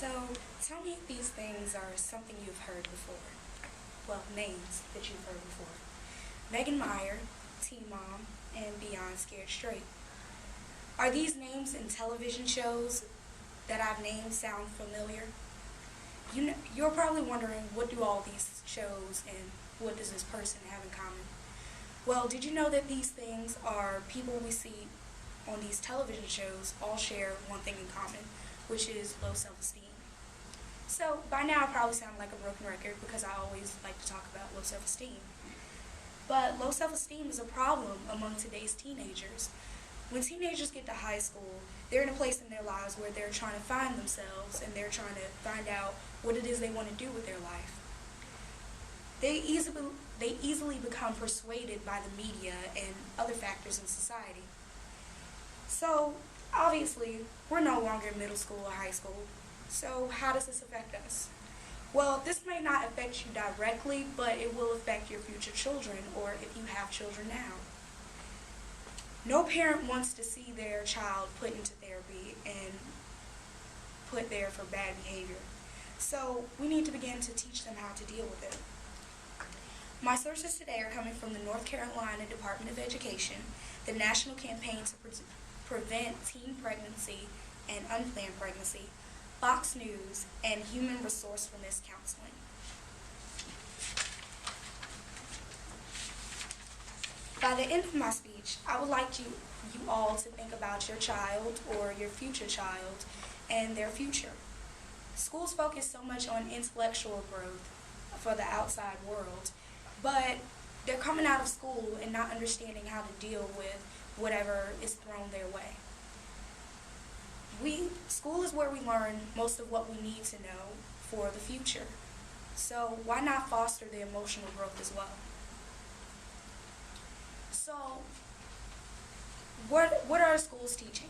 So, tell me if these things are something you've heard before. Well, names that you've heard before. Megan Meyer, T-Mom, and Beyond Scared Straight. Are these names in television shows that I've named sound familiar? You're probably wondering, what do all these shows and what does this person have in common? Well, did you know that these things are people we see on these television shows all share one thing in common, which is low self-esteem. So by now I probably sound like a broken record because I always like to talk about low self-esteem. But low self-esteem is a problem among today's teenagers. When teenagers get to high school, they're in a place in their lives where they're trying to find themselves and they're trying to find out what it is they want to do with their life. They easily become persuaded by the media and other factors in society. So, obviously, we're no longer in middle school or high school. So, how does this affect us? Well, this may not affect you directly, but it will affect your future children, or if you have children now. No parent wants to see their child put into therapy and put there for bad behavior. So, we need to begin to teach them how to deal with it. My sources today are coming from the North Carolina Department of Education, the National Campaign to Prevent Teen Pregnancy and Unplanned Pregnancy, Fox News, and Human Resourcefulness Counseling. By the end of my speech, I would like you all to think about your child or your future child and their future. Schools focus so much on intellectual growth for the outside world, but they're coming out of school and not understanding how to deal with whatever is thrown their way. School is where we learn most of what we need to know for the future. So why not foster the emotional growth as well? So what are schools teaching?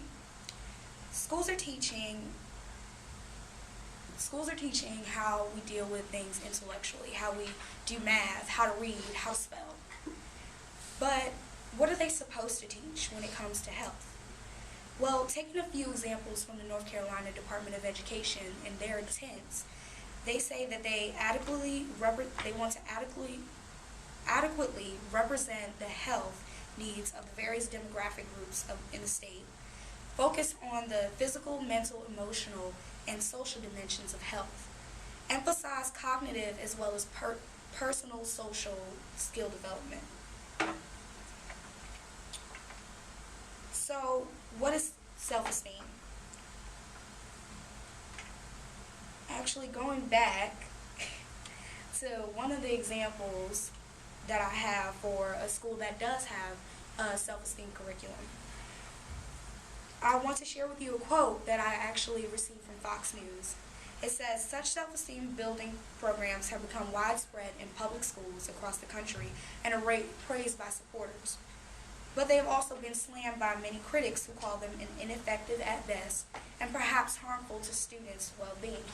Schools are teaching how we deal with things intellectually, how we do math, how to read, how to spell. But what are they supposed to teach when it comes to health? Well, taking a few examples from the North Carolina Department of Education and their intents, they say that they want to adequately represent the health needs of the various demographic groups in the state, focus on the physical, mental, emotional, and social dimensions of health, emphasize cognitive as well as personal social skill development. So, what is self-esteem? Actually, going back to one of the examples that I have for a school that does have a self-esteem curriculum, I want to share with you a quote that I actually received from Fox News. It says, "Such self-esteem building programs have become widespread in public schools across the country and are praised by supporters. But they have also been slammed by many critics who call them ineffective at best and perhaps harmful to students' well-being.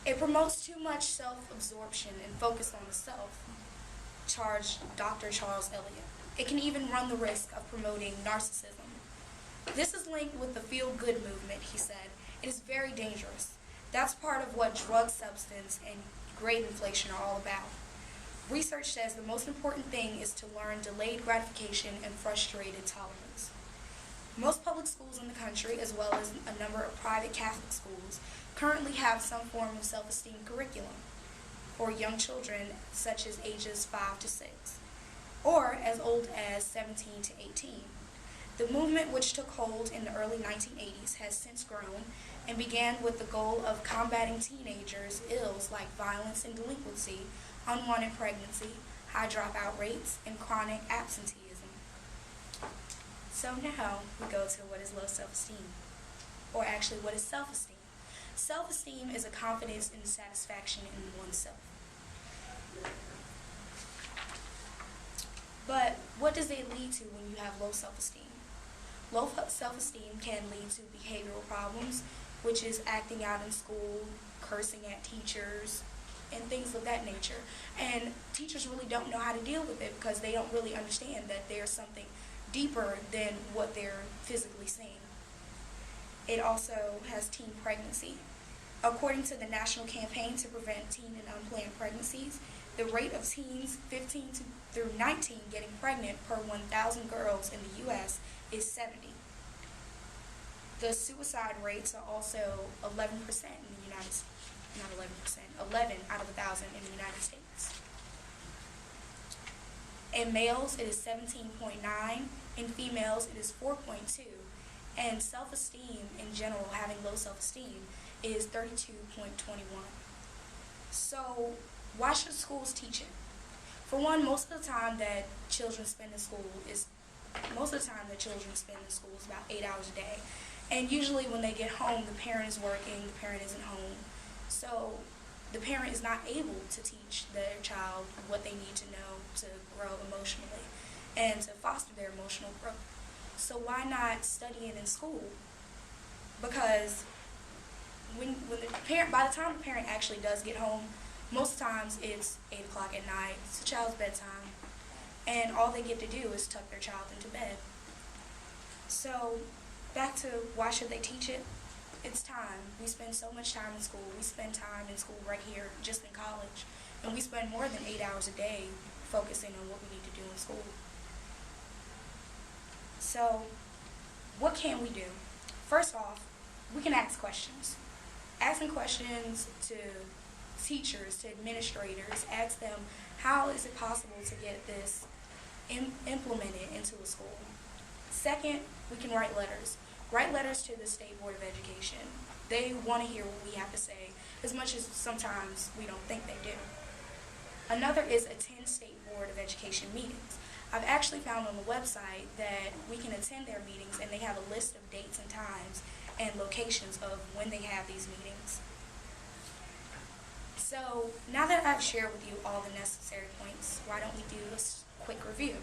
It promotes too much self-absorption and focus on the self," charged Dr. Charles Elliott. "It can even run the risk of promoting narcissism. This is linked with the feel-good movement," he said. "It is very dangerous. That's part of what drug substance and grade inflation are all about. Research says the most important thing is to learn delayed gratification and frustrated tolerance." Most public schools in the country, as well as a number of private Catholic schools, currently have some form of self-esteem curriculum for young children such as ages 5 to 6, or as old as 17 to 18. The movement, which took hold in the early 1980s, has since grown and began with the goal of combating teenagers' ills like violence and delinquency, unwanted pregnancy, high dropout rates, and chronic absenteeism. So now we go to what is low self-esteem, or actually what is self-esteem. Self-esteem is a confidence and satisfaction in oneself. But what does it lead to when you have low self-esteem? Low self-esteem can lead to behavioral problems, which is acting out in school, cursing at teachers, and things of that nature. And teachers really don't know how to deal with it because they don't really understand that there's something deeper than what they're physically seeing. It also has teen pregnancy. According to the National Campaign to Prevent Teen and Unplanned Pregnancies, the rate of teens 15 through 19 getting pregnant per 1,000 girls in the U.S. is 70. The suicide rates are also 11% in the United States. Not 11%, 11 out of 1,000 in the United States. In males, it is 17.9. In females, it is 4.2. And self-esteem in general, having low self-esteem, is 32.21. So why should schools teach it? For one, most of the time that children spend in school is about 8 hours a day. And usually when they get home, the parent is working, the parent isn't home. So the parent is not able to teach their child what they need to know to grow emotionally and to foster their emotional growth. So why not study it in school? Because when the parent, by the time the parent actually does get home, most times it's 8 o'clock at night, it's the child's bedtime, and all they get to do is tuck their child into bed. So back to why should they teach it? It's time. We spend so much time in school. We spend time in school right here, just in college, and we spend more than 8 hours a day focusing on what we need to do in school. So what can we do? First off, we can ask questions. Asking questions to teachers, to administrators, ask them, how is it possible to get this implemented into a school? Second, we can write letters. Write letters to the State Board of Education. They want to hear what we have to say, as much as sometimes we don't think they do. Another is attend State Board of Education meetings. I've actually found on the website that we can attend their meetings, and they have a list of dates and times and locations of when they have these meetings. So now that I've shared with you all the necessary points, why don't we do a quick review?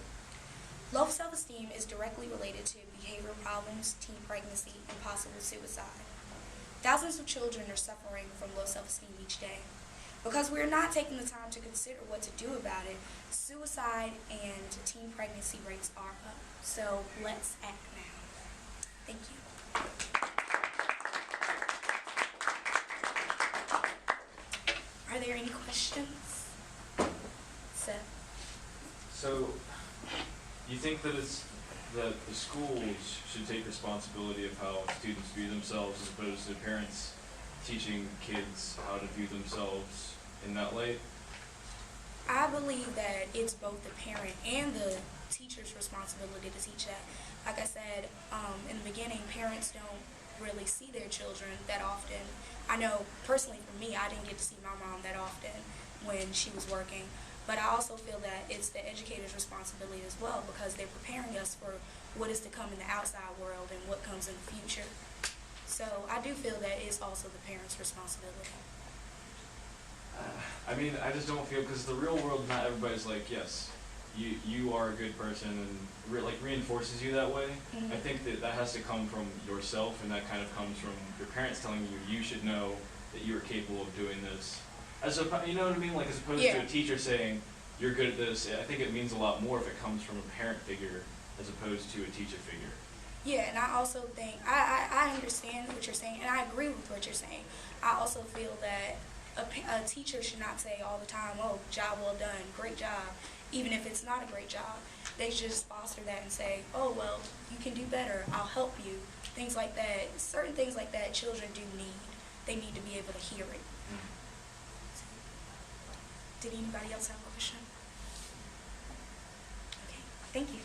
Low self-esteem is directly related to behavioral problems, teen pregnancy, and possible suicide. Thousands of children are suffering from low self-esteem each day. Because we're not taking the time to consider what to do about it, suicide and teen pregnancy rates are up. So let's act now. Thank you. Are there any questions? Seth? So, you think that that the schools should take responsibility of how students view themselves as opposed to parents teaching kids how to view themselves in that light? I believe that it's both the parent and the teacher's responsibility to teach that. Like I said in the beginning, parents don't really see their children that often. I know personally for me, I didn't get to see my mom that often when she was working. But I also feel that it's the educator's responsibility as well, because they're preparing us for what is to come in the outside world and what comes in the future. So I do feel that it's also the parent's responsibility. I mean, I just don't feel, because the real world, not everybody's like, yes, you are a good person, and reinforces you that way. Mm-hmm. I think that has to come from yourself, and that kind of comes from your parents telling you should know that you are capable of doing this. You know what I mean? Like, as opposed to a teacher saying, you're good at this. I think it means a lot more if it comes from a parent figure as opposed to a teacher figure. Yeah, and I also think, I understand what you're saying, and I agree with what you're saying. I also feel that a teacher should not say all the time, oh, job well done, great job, even if it's not a great job. They should just foster that and say, oh, well, you can do better, I'll help you, things like that. Certain things like that children do need. They need to be able to hear it. Did anybody else have a question? Okay, thank you.